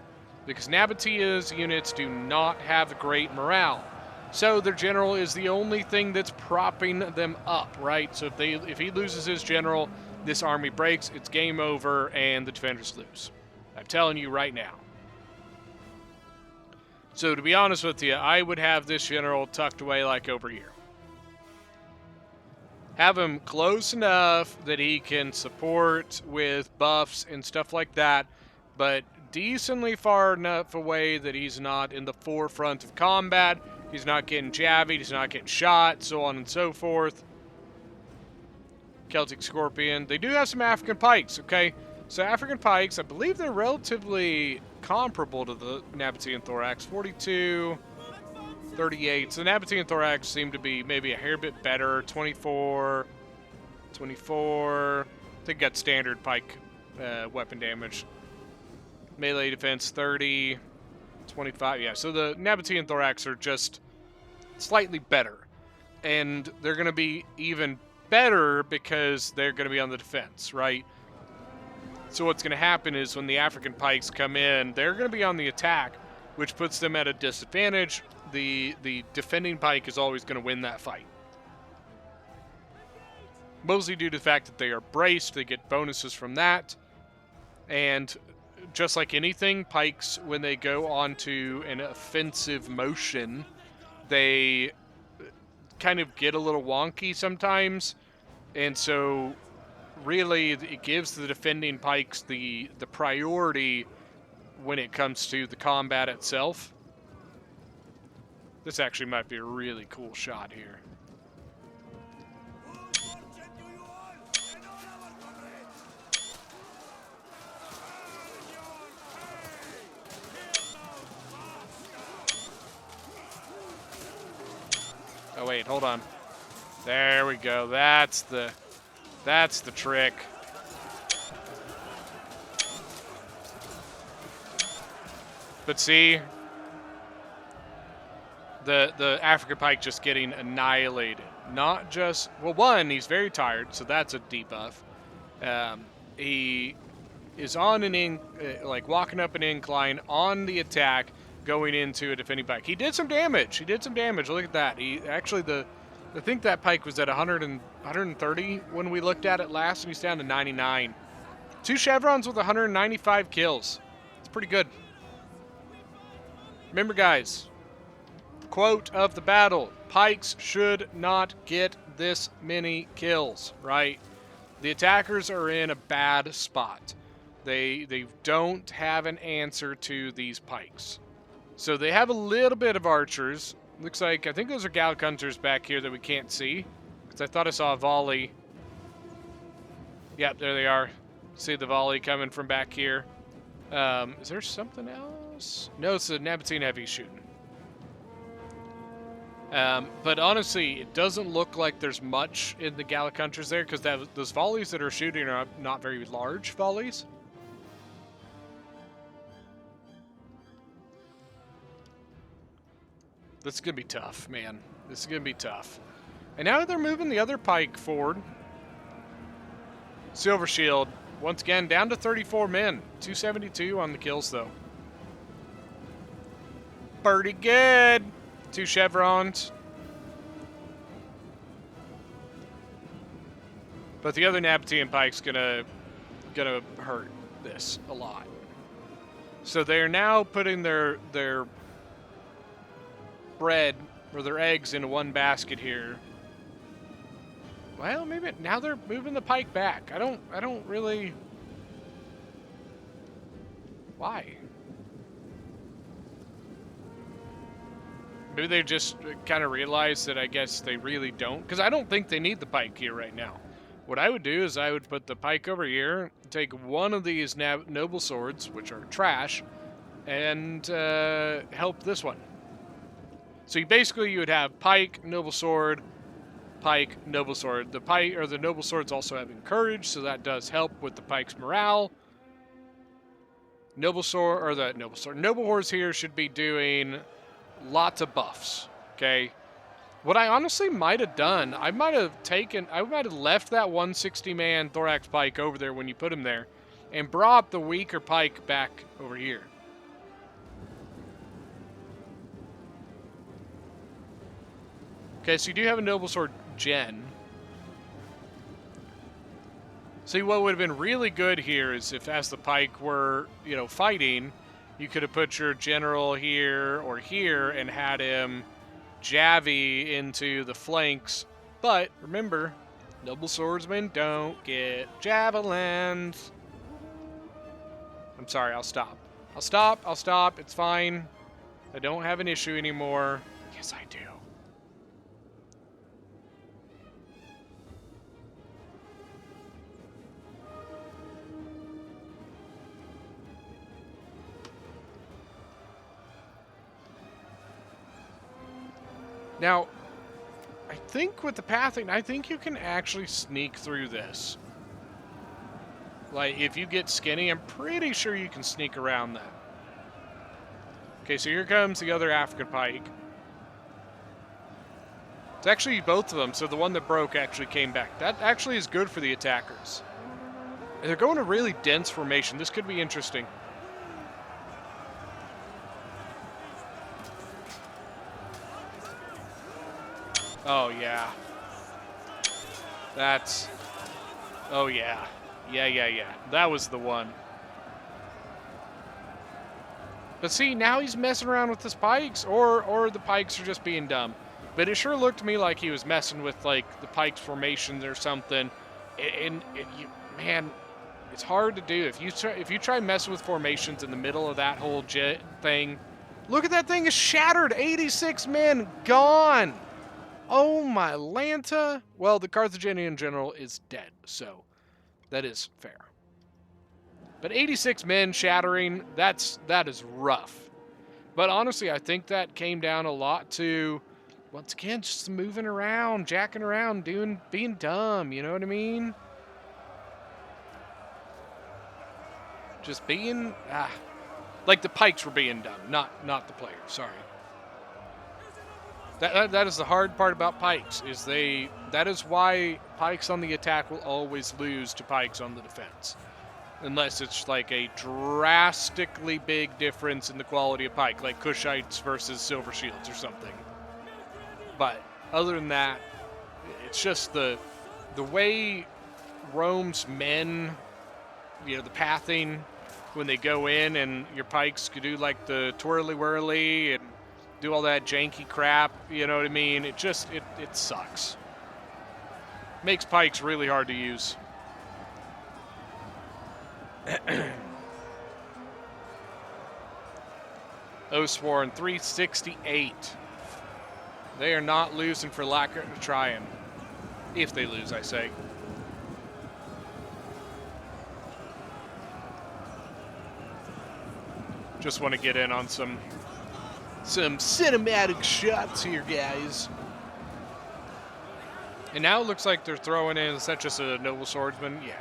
Because Nabatea's units do not have great morale. So their general is the only thing that's propping them up, right? So if he loses his general, this army breaks, it's game over, and the defenders lose. I'm telling you right now. So to be honest with you, I would have this general tucked away like over here. Have him close enough that he can support with buffs and stuff like that, but decently far enough away that he's not in the forefront of combat. He's not getting jabbied, he's not getting shot, so on and so forth. Celtic Scorpion. They do have some African Pikes, okay? So African Pikes, I believe they're relatively comparable to the Nabatean Thorax. 42, 38. So the Nabatean Thorax seem to be maybe a hair bit better. 24, 24. I think got standard Pike weapon damage. Melee defense 30, 25. Yeah, so the Nabatean Thorax are just slightly better. And they're going to be even better because they're going to be on the defense, right? So what's going to happen is when the African Pikes come in, they're going to be on the attack, which puts them at a disadvantage. The defending Pike is always going to win that fight. Mostly due to the fact that they are braced, they get bonuses from that. And just like anything, Pikes, when they go onto an offensive motion, they kind of get a little wonky sometimes, and so really it gives the defending Pikes the priority when it comes to the combat itself. This actually might be a really cool shot here. Oh wait, hold on. There we go. That's the trick. But see, the African Pike just getting annihilated. Not just, well, one, he's very tired, so that's a debuff. He is on an like walking up an incline on the attack, going into a defending Pike. He did some damage. He did some damage. Look at that. He actually I think that Pike was at 130 when we looked at it last, and he's down to 99. 2 chevrons with 195 kills. It's pretty good. Remember, guys, quote of the battle, Pikes should not get this many kills, right? The attackers are in a bad spot. They don't have an answer to these Pikes. So they have a little bit of archers. Looks like, I think those are Gallic hunters back here that we can't see. Because I thought I saw a volley. Yep, there they are. See the volley coming from back here. Is there something else? No, it's the Nabatean heavy shooting. But honestly, it doesn't look like there's much in the Gallic hunters there, because those volleys that are shooting are not very large volleys. This is going to be tough, man. This is going to be tough. And now they're moving the other Pike forward. Silver Shield, once again, down to 34 men. 272 on the kills, though. Pretty good. 2 chevrons. But the other Nabatean Pike's gonna hurt this a lot. So they are now putting their bread or their eggs into one basket here. Well, maybe now they're moving the Pike back. I don't really. Why? Maybe they just kind of realize that I guess they really don't. Because I don't think they need the Pike here right now. What I would do is I would put the Pike over here, take one of these noble swords, which are trash, and help this one. So you would have Pike, noble sword, Pike, noble sword. The Pike or the noble swords also have courage, so that does help with the Pike's morale. Noble horse here should be doing lots of buffs. Okay. What I honestly might have done, I might have left that 160-man Thorax Pike over there when you put him there, and brought the weaker Pike back over here. Okay, so you do have a noble sword gen. See, what would have been really good here is if, as the Pike were, fighting, you could have put your general here or here and had him javvy into the flanks. But remember, noble swordsmen don't get javelins. I'm sorry, I'll stop. I'll stop. It's fine. I don't have an issue anymore. Yes, I do. Now, I think with the pathing, I think you can actually sneak through this. Like, if you get skinny, I'm pretty sure you can sneak around that. Okay, so here comes the other African Pike. It's actually both of them, so the one that broke actually came back. That actually is good for the attackers. And they're going a really dense formation. This could be interesting. Oh, yeah. Oh, yeah. Yeah. That was the one. But see, now he's messing around with his Pikes, or the Pikes are just being dumb. But it sure looked to me like he was messing with, like, the Pikes formation or something. Man, It's hard to do. If you try messing with formations in the middle of that whole thing, look at that thing is shattered. 86 men gone. Oh my Lanta. Well, the Carthaginian general is dead, so that is fair. But 86 men shattering, that is rough. But honestly, I think that came down a lot to, once again, just moving around, jacking around, being dumb, you know what I mean? Just being, like the Pikes were being dumb, not the players, sorry. That is the hard part about Pikes, is that is why Pikes on the attack will always lose to Pikes on the defense. Unless it's like a drastically big difference in the quality of Pike, like Kushites versus Silver Shields or something. But other than that, it's just the way Rome's men, you know, the pathing, when they go in and your Pikes could do like the twirly-whirly and do all that janky crap, you know what I mean? It sucks. Makes Pikes really hard to use. Oathsworn 368. They are not losing for lack of trying. If they lose, I say. Just want to get in on some cinematic shots here, guys. And now it looks like they're throwing in, is that just a noble swordsman? Yeah.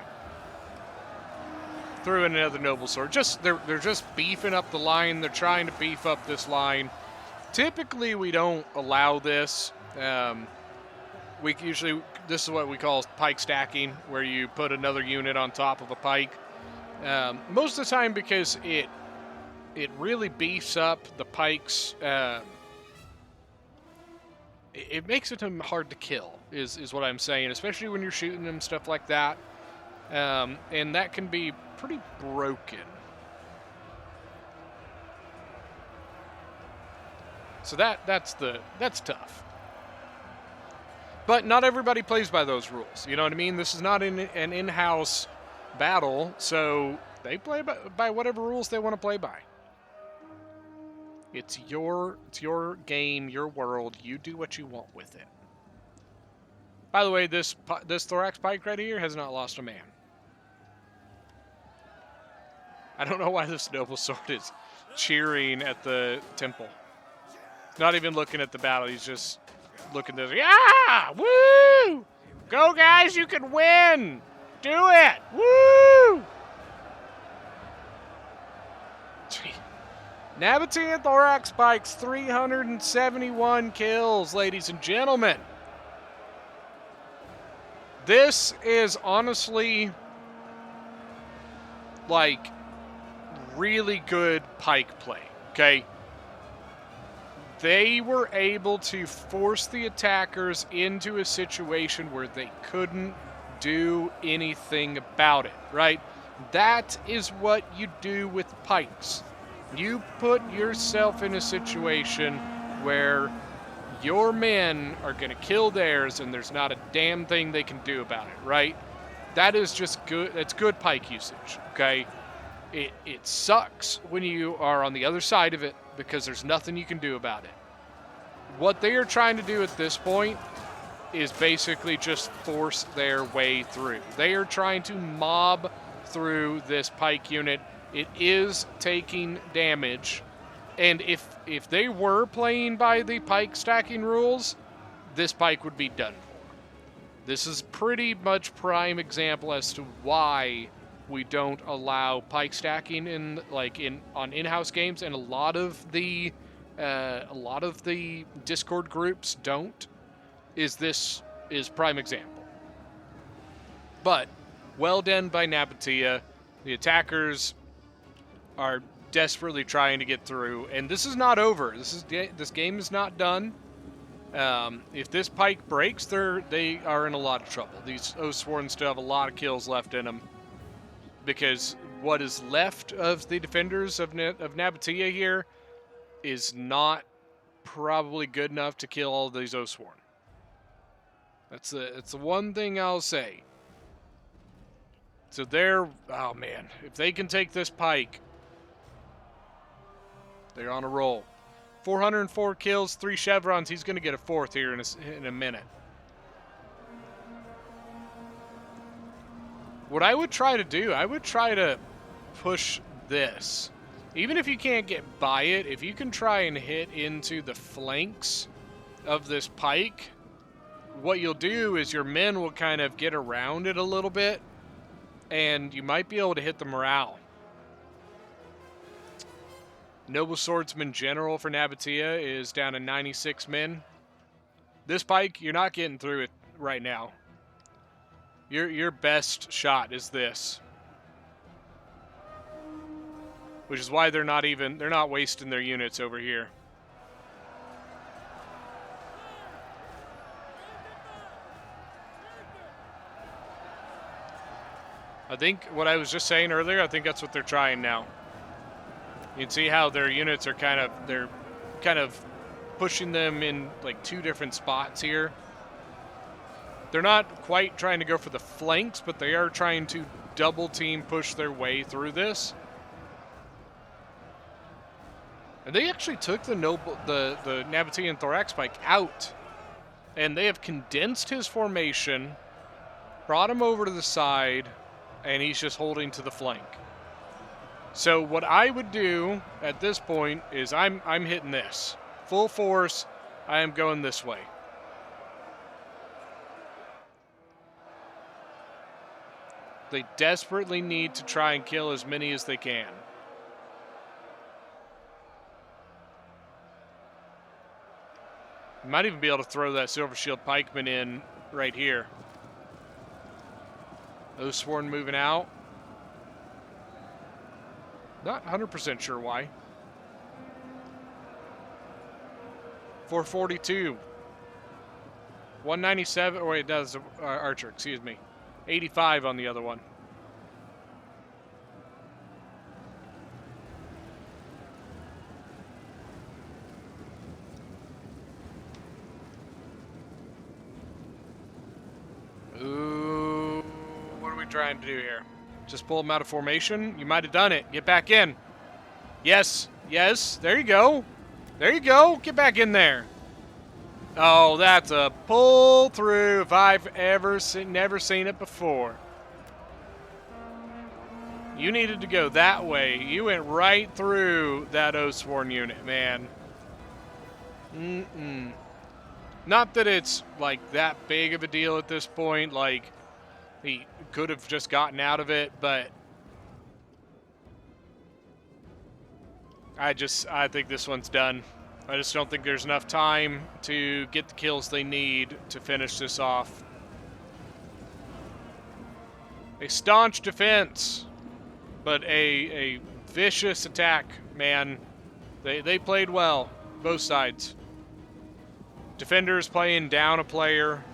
Threw in another noble sword. They're just beefing up the line. They're trying to beef up this line. Typically, we don't allow this. This is what we call Pike stacking, where you put another unit on top of a Pike. Most of the time, because it really beefs up the Pikes. It makes it hard to kill, is what I'm saying, especially when you're shooting them, stuff like that. And that can be pretty broken. So that's tough. But not everybody plays by those rules. You know what I mean? This is not an in-house battle, so they play by whatever rules they want to play by. It's your game, your world. You do what you want with it. By the way, this Thorax Pike right here has not lost a man. I don't know why this noble sword is cheering at the temple. Not even looking at the battle. He's just looking this. Yeah! Woo! Go, guys! You can win! Do it! Woo! Nabatean Thorax Pikes, 371 kills, ladies and gentlemen. This is honestly, like, really good Pike play, okay? They were able to force the attackers into a situation where they couldn't do anything about it, right? That is what you do with Pikes. You put yourself in a situation where your men are going to kill theirs and there's not a damn thing they can do about it, right? That is just good. That's good Pike usage, okay? It sucks when you are on the other side of it because there's nothing you can do about it. What they are trying to do at this point is basically just force their way through. They are trying to mob through this Pike unit. It is taking damage, and if they were playing by the Pike stacking rules, this Pike would be done for. This is pretty much prime example as to why we don't allow Pike stacking on in-house games, and a lot of the Discord groups don't. This is prime example. But well done by Nabatea. The attackers are desperately trying to get through, and this is not over. This game is not done. If this Pike breaks, they are in a lot of trouble. These Oathsworn still have a lot of kills left in them, because what is left of the defenders of Nabatea here is not probably good enough to kill all of these Oathsworn. That's the one thing I'll say. So they're, oh man, if they can take this Pike, they're on a roll. 404 kills, 3 chevrons. He's going to get a 4th here in a minute. What I would try to do, I would try to push this. Even if you can't get by it, if you can try and hit into the flanks of this Pike, what you'll do is your men will kind of get around it a little bit, and you might be able to hit the morale. Noble Swordsman General for Nabatea is down to 96 men. This Pike, you're not getting through it right now. Your best shot is this. Which is why they're not wasting their units over here. I think what I was just saying earlier, I think that's what they're trying now. You can see how their units are they're kind of pushing them in like 2 different spots here. They're not quite trying to go for the flanks, but they are trying to double team push their way through this. And they actually took the Nabatean Thorax Pike out. And they have condensed his formation, brought him over to the side, and he's just holding to the flank. So what I would do at this point is I'm hitting this. Full force, I am going this way. They desperately need to try and kill as many as they can. Might even be able to throw that Silver Shield Pikeman in right here. Oathsworn moving out. Not 100% sure why. 442. 197. Oh, wait, that's Archer, excuse me. 85 on the other one. Ooh, what are we trying to do here? Just pull them out of formation? You might have done it. Get back in. Yes, yes, there you go. There you go. Get back in there. Oh, that's a pull through if I've never seen it before. You needed to go that way. You went right through that Oathsworn unit, man. Not that it's like that big of a deal at this point. Like, he could have just gotten out of it, but I think this one's done. I just don't think there's enough time to get the kills they need to finish this off. A staunch defense, but a vicious attack, man. They played well, both sides. Defenders playing down a player.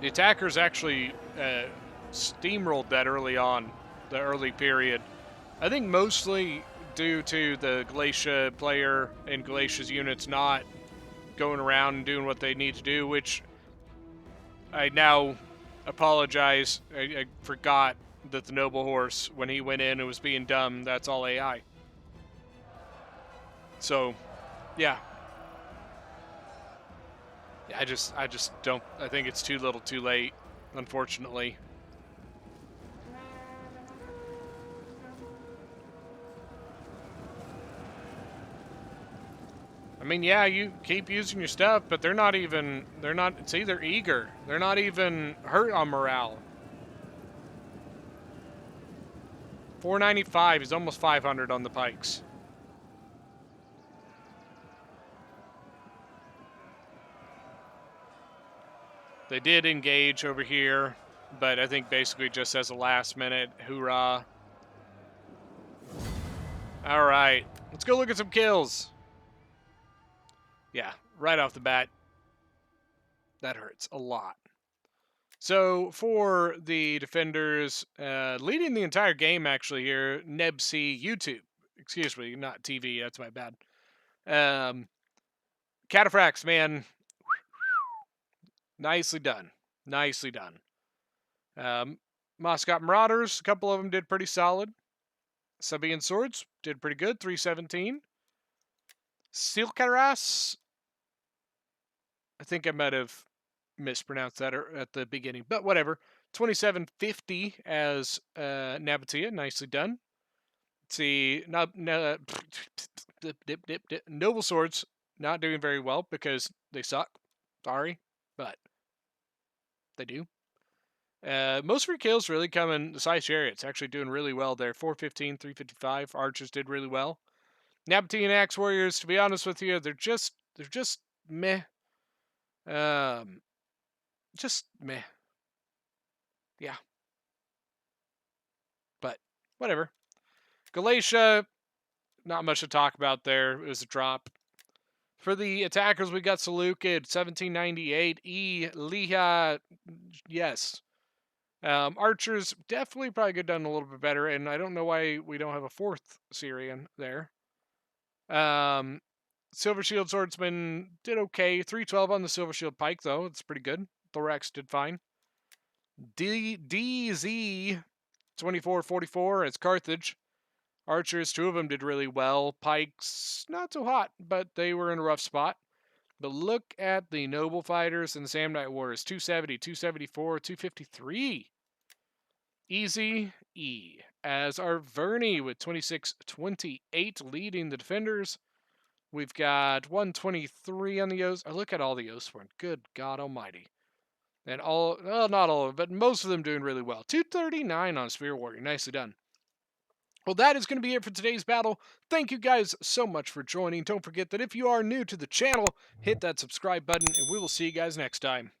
The attackers actually steamrolled that early on, the early period. I think mostly due to the Glacia player and Glacia's units not going around and doing what they need to do, which I now apologize. I forgot that the Noble Horse, when he went in and was being dumb, that's all AI. So, yeah. I just don't, I think it's too little too late, unfortunately. I mean, yeah, you keep using your stuff, but they're not, see, they're eager. They're not even hurt on morale. 495, he's almost 500 on the Pikes. They did engage over here, but I think basically just as a last minute hoorah. All right, let's go look at some kills. Yeah, right off the bat, that hurts a lot. So for the defenders, leading the entire game actually here, Nebc YouTube. Excuse me, not TV, that's my bad. Cataphracts, man. Nicely done. Nicely done. Moscow Marauders, a couple of them did pretty solid. Sabian Swords did pretty good, 317. Steel Karas, I think I might have mispronounced that at the beginning, but whatever. 2750 as Nabatea, nicely done. Let's see, Noble Swords, not doing very well because they suck. Sorry, but they do. Most of your kills really come in the Size Chariots, actually doing really well there. 415, 355. Archers did really well. Nabatean Axe Warriors, to be honest with you, they're just meh. Just meh. Yeah. But whatever. Galatia, not much to talk about there. It was a drop. For the attackers, we got Seleucid, 1798. Liha, yes. Archers, definitely probably could have done a little bit better, and I don't know why we don't have a fourth Syrian there. Silver Shield Swordsman did okay. 312 on the Silver Shield Pike, though. It's pretty good. Thorax did fine. DZ 2444 as Carthage. Archers, 2 of them did really well. Pikes, not so hot, but they were in a rough spot. But look at the Noble Fighters and the Samnite Warriors. 270, 274, 253. Easy E. As our Verney with 2628 leading the defenders. We've got 123 on the O's. Look at all the Oathsworn. Good God Almighty. And all, well, not all of them, but most of them doing really well. 239 on Spear Warrior. Nicely done. Well, that is going to be it for today's battle. Thank you guys so much for joining. Don't forget that if you are new to the channel, hit that subscribe button, and we will see you guys next time.